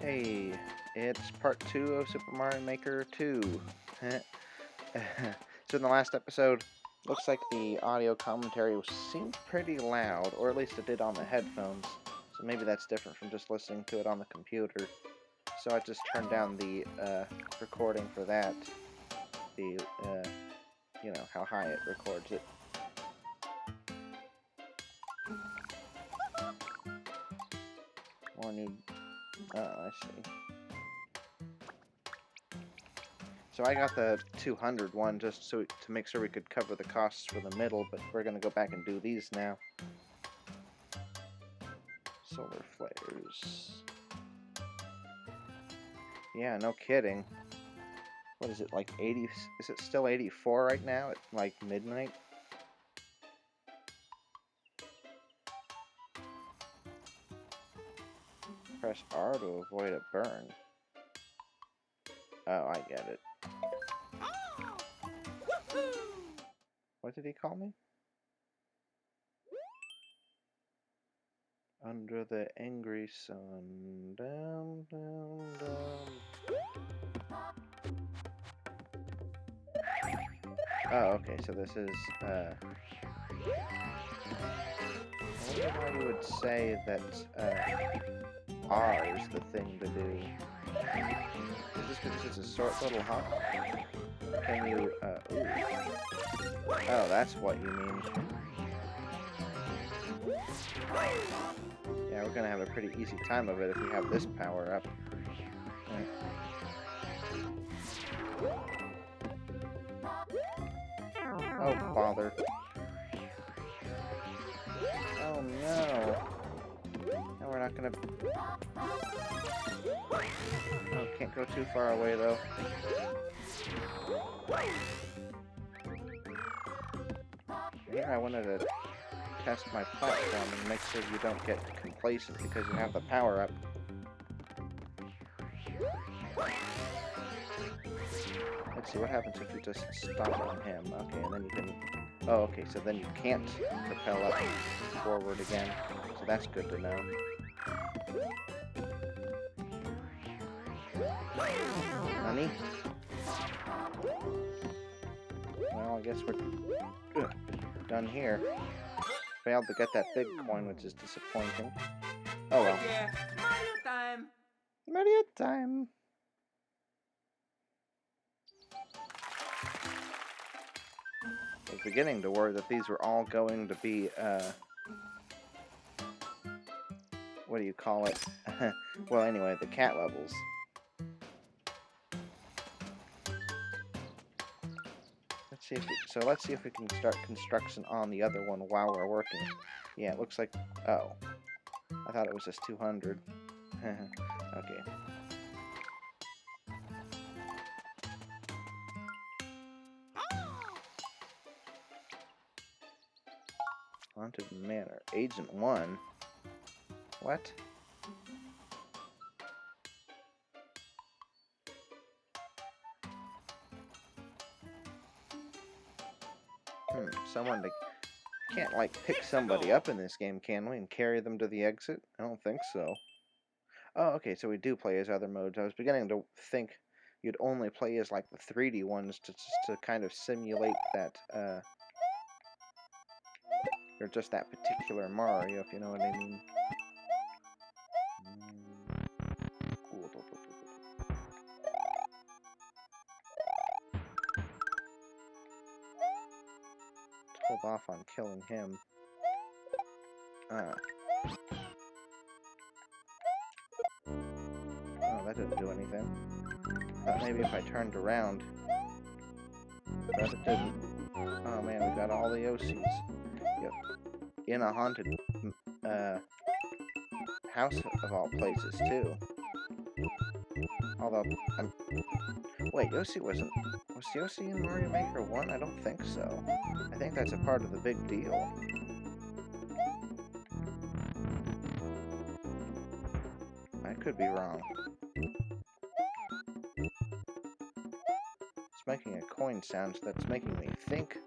Hey, it's part 2 of Super Mario Maker 2. So in the last episode, looks like the audio commentary seemed pretty loud, or at least it did on the headphones. So maybe that's different from just listening to it on the computer. So I just turned down the recording for that. The, how high it records it. More new... Oh, I see. So I got the 200 one just to make sure we could cover the costs for the middle, but we're going to go back and do these now. Solar flares. Yeah, no kidding. What is it, like 80? Is it still 84 right now at like midnight? Press R to avoid a burn. Oh, I get it. What did he call me? Under the angry sun. Down, down, down. Oh, okay, so this is, I wonder why you would say that, R is the thing to do. Is this because it's a short little hop? Can you, ooh. Oh, that's what you mean. Yeah, we're gonna have a pretty easy time of it if we have this power up. Oh, bother. Oh, no. No, we're not gonna... Oh, can't go too far away, though. Here I wanted to test my platform and make sure you don't get complacent because you have the power up. Let's see what happens if you just stop on him. Okay, and then you can... Oh, okay, so then you can't propel up forward again. So that's good to know. Honey? Well, I guess we're done here. Failed to get that big coin, which is disappointing. Oh well. Yeah, Mario time! Mario time! I was beginning to worry that these were all going to be, what do you call it? Well, anyway, the cat levels. Let's see if we can start construction on the other one while we're working. Yeah, it looks like... Oh. I thought it was just 200. Okay. Haunted Manor. Agent 1? What? Someone to... Can't, like, pick somebody up in this game, can we? And carry them to the exit? I don't think so. Oh, okay, so we do play as other modes. I was beginning to think you'd only play as, like, the 3D ones to kind of simulate that, or just that particular Mario, if you know what I mean. Hold off on killing him. Oh, that didn't do anything. Thought maybe if I turned around. But it didn't. Oh man, we got all the OCs. Yep. In a haunted house of all places too. Although wait, Yoshi wasn't... Was Yoshi in Mario Maker 1? I don't think so. I think that's a part of the big deal. I could be wrong. It's making a coin sound, so that's making me think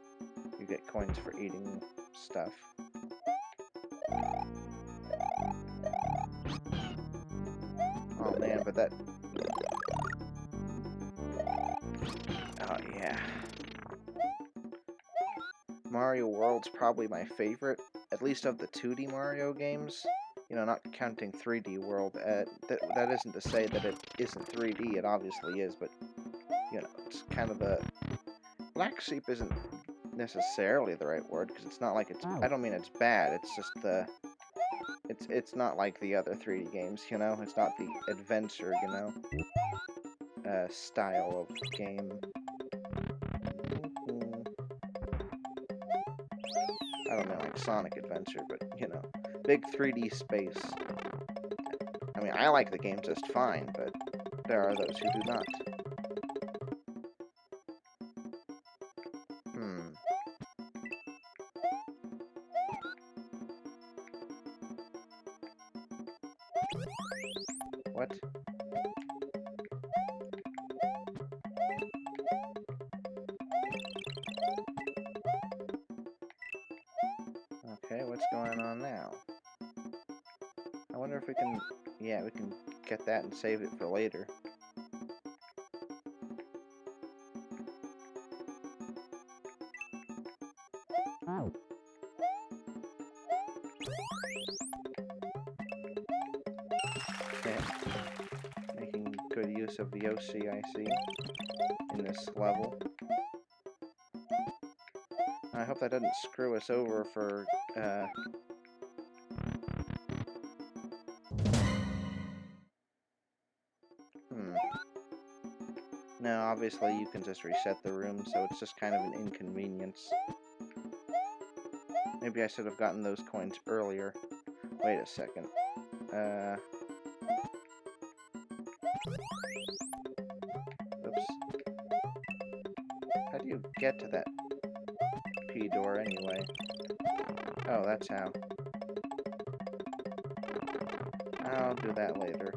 you get coins for eating stuff. Oh man, but that... Oh, yeah. Mario World's probably my favorite, at least of the 2D Mario games. You know, not counting 3D World. That isn't to say that it isn't 3D, it obviously is, but, you know, it's kind of a... Black Sheep isn't necessarily the right word, because it's not like it's... I don't mean it's bad, it's just the... It's not like the other 3D games, you know? It's not the adventure, you know? Style of game. I don't mean like Sonic Adventure, but, you know, big 3D space. I mean, I like the game just fine, but there are those who do not. What? Okay, what's going on now? I wonder if we can... Yeah, we can get that and save it for later. Okay. Making good use of the OC, I see, in this level. I hope that doesn't screw us over for, No, obviously you can just reset the room, so it's just kind of an inconvenience. Maybe I should have gotten those coins earlier. Wait a second. Oops. How do you get to that P door anyway? Oh, that's how. I'll do that later.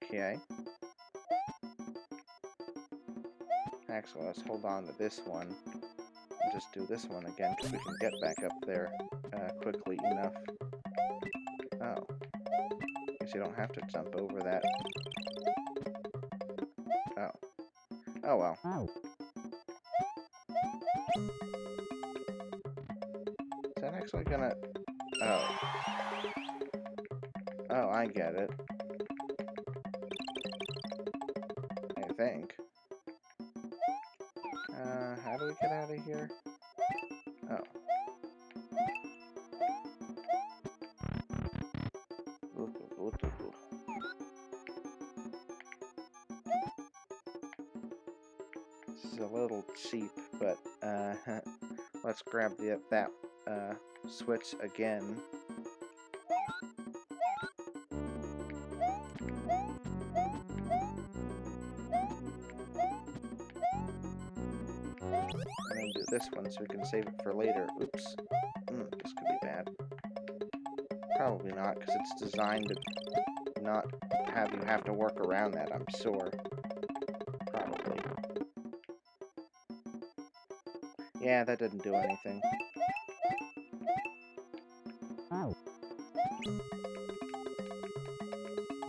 Okay. Actually, let's hold on to this one and just do this one again, because we can get back up there quickly enough. Oh. Guess you don't have to jump over that. Oh. Oh well. Is that actually gonna... Oh. Oh, I get it. I think. How do we get out of here? Oh. This is a little cheap, but, let's grab that switch again. And then do this one so we can save it for later. Oops. This could be bad. Probably not, because it's designed to not have you have to work around that, I'm sure. Probably. Yeah, that didn't do anything.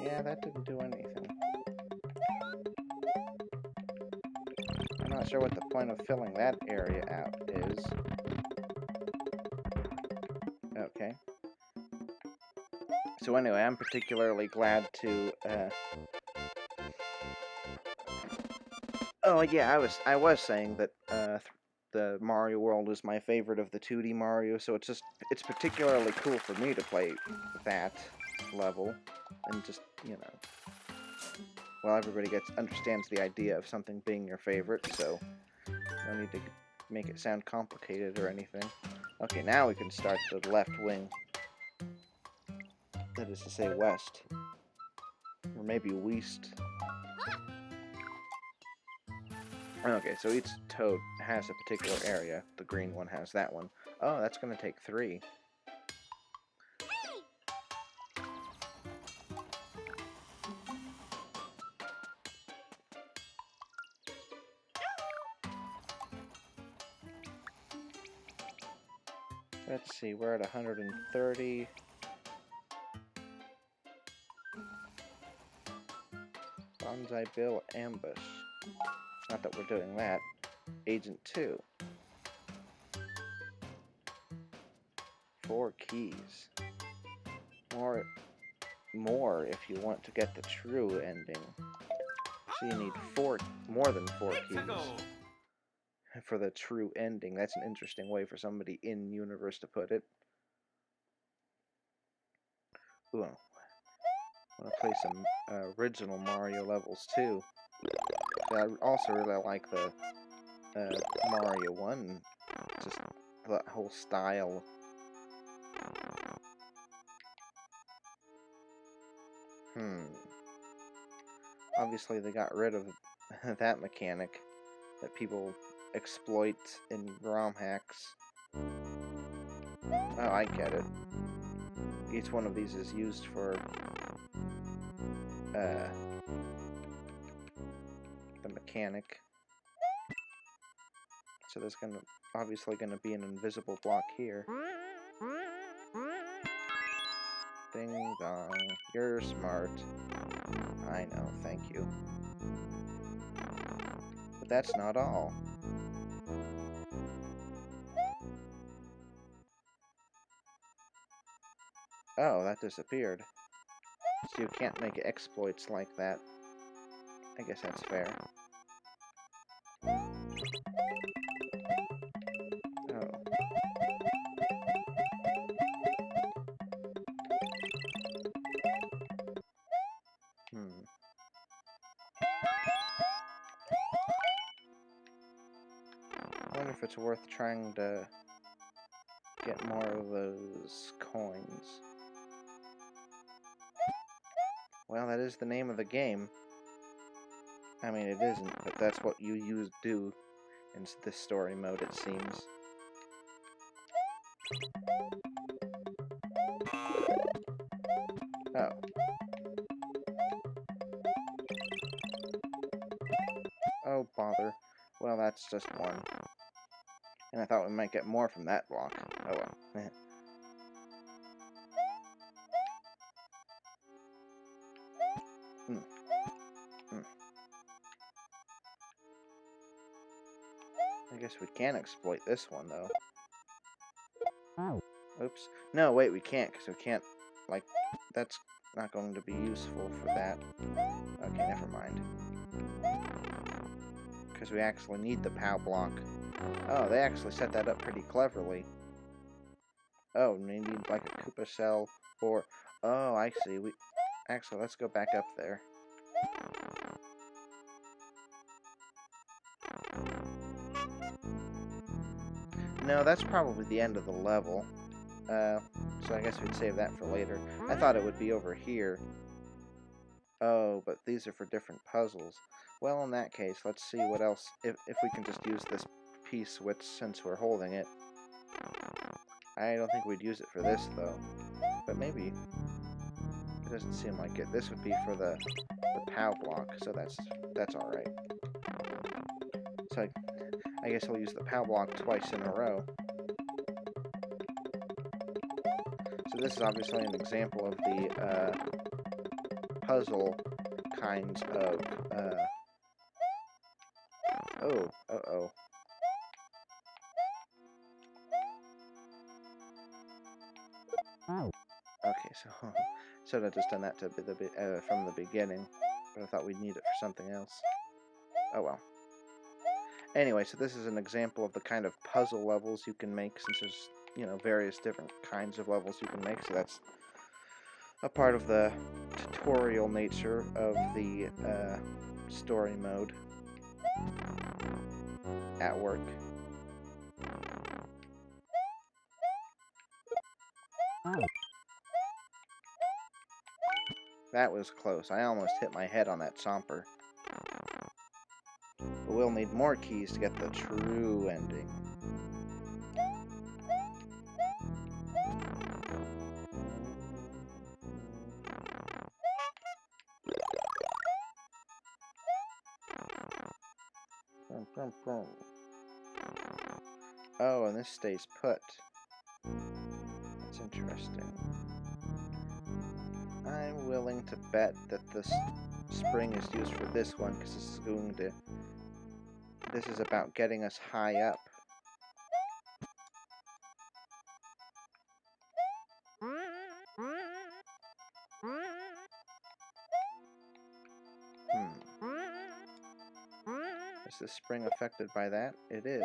Yeah, that didn't do anything. I'm not sure what the point of filling that area out is. Okay. So anyway, I'm particularly glad to, Oh yeah, I was saying that, the Mario World is my favorite of the 2D Mario, so it's particularly cool for me to play that level, and just, you know, well, everybody understands the idea of something being your favorite, so no need to make it sound complicated or anything. Okay, now we can start the left wing. That is to say west. Or maybe west. Okay, so each toad has a particular area. The green one has that one. Oh, that's going to take 3. Let's see, we're at 130. Bonsai Bill Ambush. Not that we're doing that. Agent 2. 4 keys. More if you want to get the true ending. So you need more than 4 keys for the true ending. That's an interesting way for somebody in universe to put it. Ooh, I want to play some original Mario levels too. I also really like the Mario 1, just that whole style. Obviously they got rid of that mechanic that people exploit in ROM hacks. Oh, I get it. Each one of these is used for the mechanic. So there's obviously gonna be an invisible block here. Ding dong. You're smart. I know, thank you. But that's not all. Oh, that disappeared. So you can't make exploits like that. I guess that's fair. Oh. I wonder if it's worth trying to get more of those coins. Well, that is the name of the game. I mean, it isn't, but that's what you do in this story mode, it seems. Oh. Oh, bother. Well, that's just one. And I thought we might get more from that block. Oh well. I guess we can exploit this one, though. Oops. No, wait, we can't, because we can't, like, that's not going to be useful for that. Okay, never mind. Because we actually need the POW block. Oh, they actually set that up pretty cleverly. Oh, we need, like, a Koopa shell, or... Oh, I see. Actually, let's go back up there. No, that's probably the end of the level. So I guess we'd save that for later. I thought it would be over here. Oh, but these are for different puzzles. Well, in that case, let's see what else, if we can just use this piece since we're holding it. I don't think we'd use it for this, though. But maybe. It doesn't seem like it. This would be for the POW block, so that's alright. So I guess I'll use the POW block twice in a row. So this is obviously an example of the puzzle kinds of oh, uh-oh. Okay, so should have just done that to from the beginning, but I thought we'd need it for something else. Oh well. Anyway, so this is an example of the kind of puzzle levels you can make, since there's, you know, various different kinds of levels you can make, so that's a part of the tutorial nature of the story mode at work. That was close. I almost hit my head on that chomper. But we'll need more keys to get the true ending. Oh, and this stays put. That's interesting. I'm willing to bet that this spring is used for this one because this is going to. This is about getting us high up. Is this spring affected by that? It is.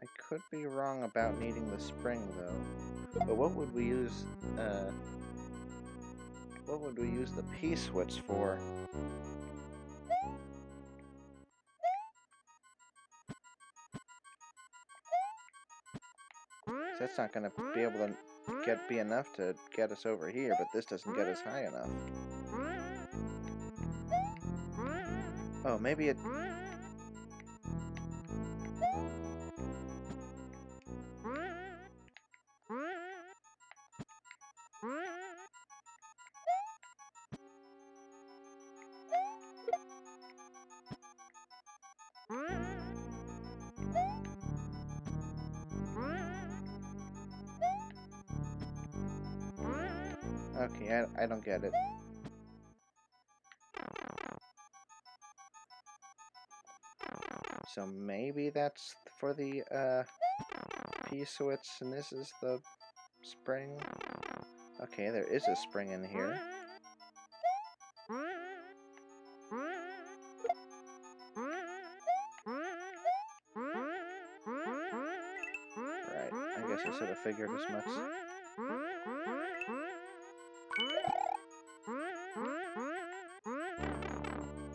I could be wrong about needing the spring, though. But what would we use, what would we use the P-switch for? So that's not going to be able to be enough to get us over here, but this doesn't get us high enough. Oh, maybe it... Okay, I don't get it. So maybe that's for the P-switch, and this is the spring? Okay, there is a spring in here. Right, I guess I should have figured as much.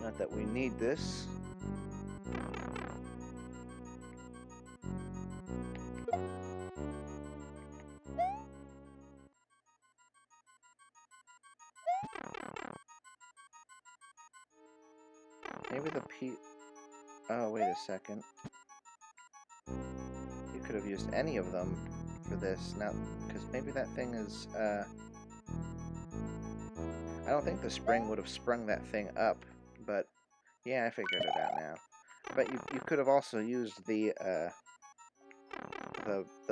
Not that we need this. Maybe the P... Oh, wait a second. You could have used any of them for this. Now, because maybe that thing is, I don't think the spring would have sprung that thing up, but yeah, I figured it out now. But you could have also used the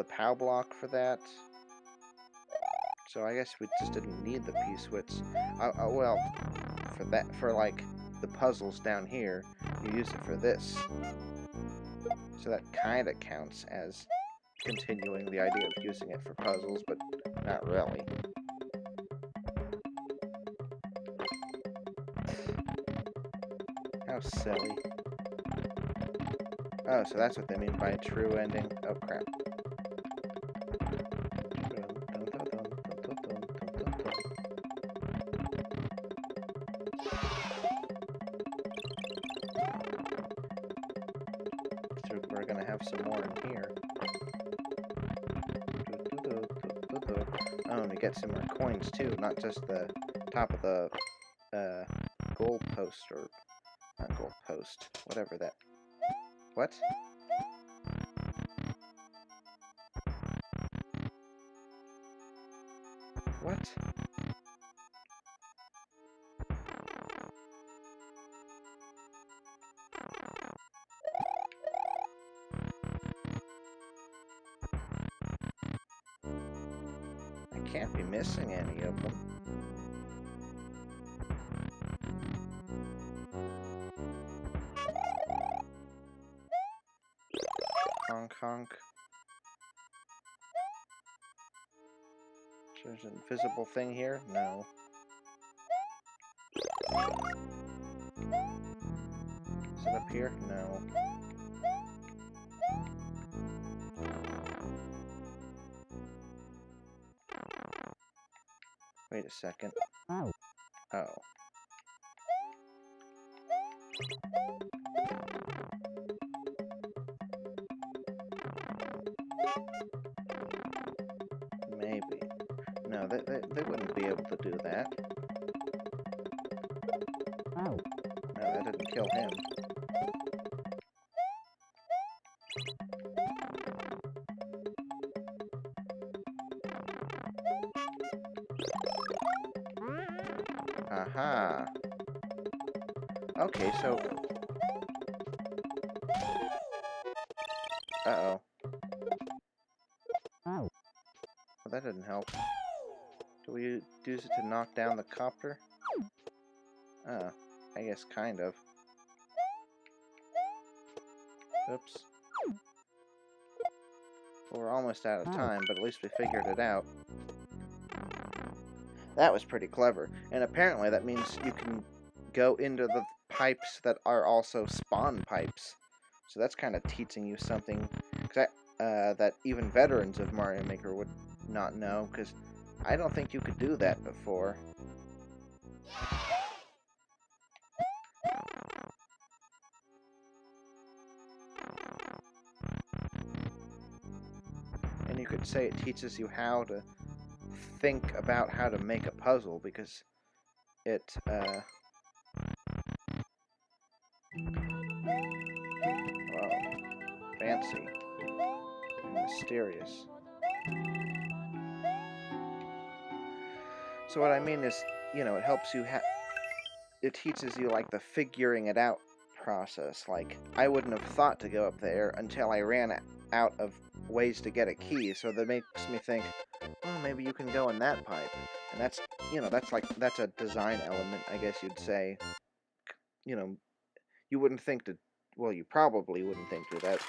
POW block for that. So I guess we just didn't need the P-switch. Well, for like the puzzles down here, you use it for this. So that kind of counts as continuing the idea of using it for puzzles, but not really. How silly. Oh, so that's what they mean by a true ending. Oh, crap. So we're gonna have some more in here. Oh, and we get some more coins too, not just the top of the gold post, or not gold post, whatever that. What? What? I can't be missing any of them. Honk honk. There's an invisible thing here? No. Is it up here? No. Wait a second. Oh. Maybe. No, they wouldn't be able to do that. No, that didn't kill him. Aha. Okay, so... Uh-oh. Well, that didn't help. Do we use it to knock down the copter? Oh, I guess kind of. Oops. Well, we're almost out of time, but at least we figured it out. That was pretty clever. And apparently that means you can go into the pipes that are also spawn pipes. So that's kind of teaching you something that even veterans of Mario Maker would not know, because I don't think you could do that before. And you could say it teaches you how to think about how to make a puzzle, because it, wow, fancy and mysterious. So what I mean is, you know, it helps you it teaches you, like, the figuring it out process. Like, I wouldn't have thought to go up there until I ran out of ways to get a key, so that makes me think, oh, maybe you can go in that pipe. And that's, you know, that's a design element, I guess you'd say. You know, you wouldn't think to, well, you probably wouldn't think to that.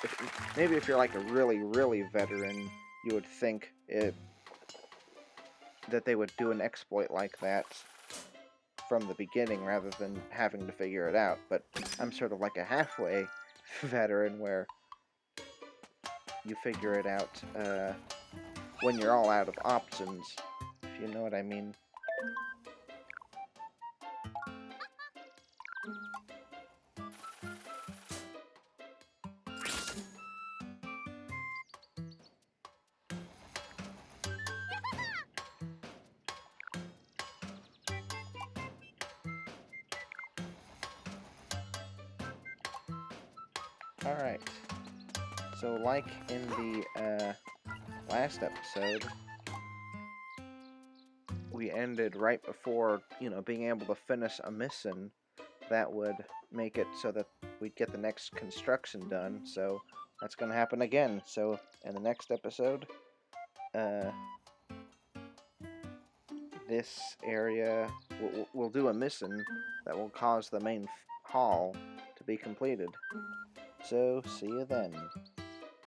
Maybe if you're like a really, really veteran, you would think that they would do an exploit like that from the beginning rather than having to figure it out. But I'm sort of like a halfway veteran where you figure it out when you're all out of options, if you know what I mean. Alright, so like in the last episode, we ended right before, you know, being able to finish a mission that would make it so that we'd get the next construction done, so that's going to happen again. So in the next episode, this area, we'll do a mission that will cause the main hall to be completed. So, see you then.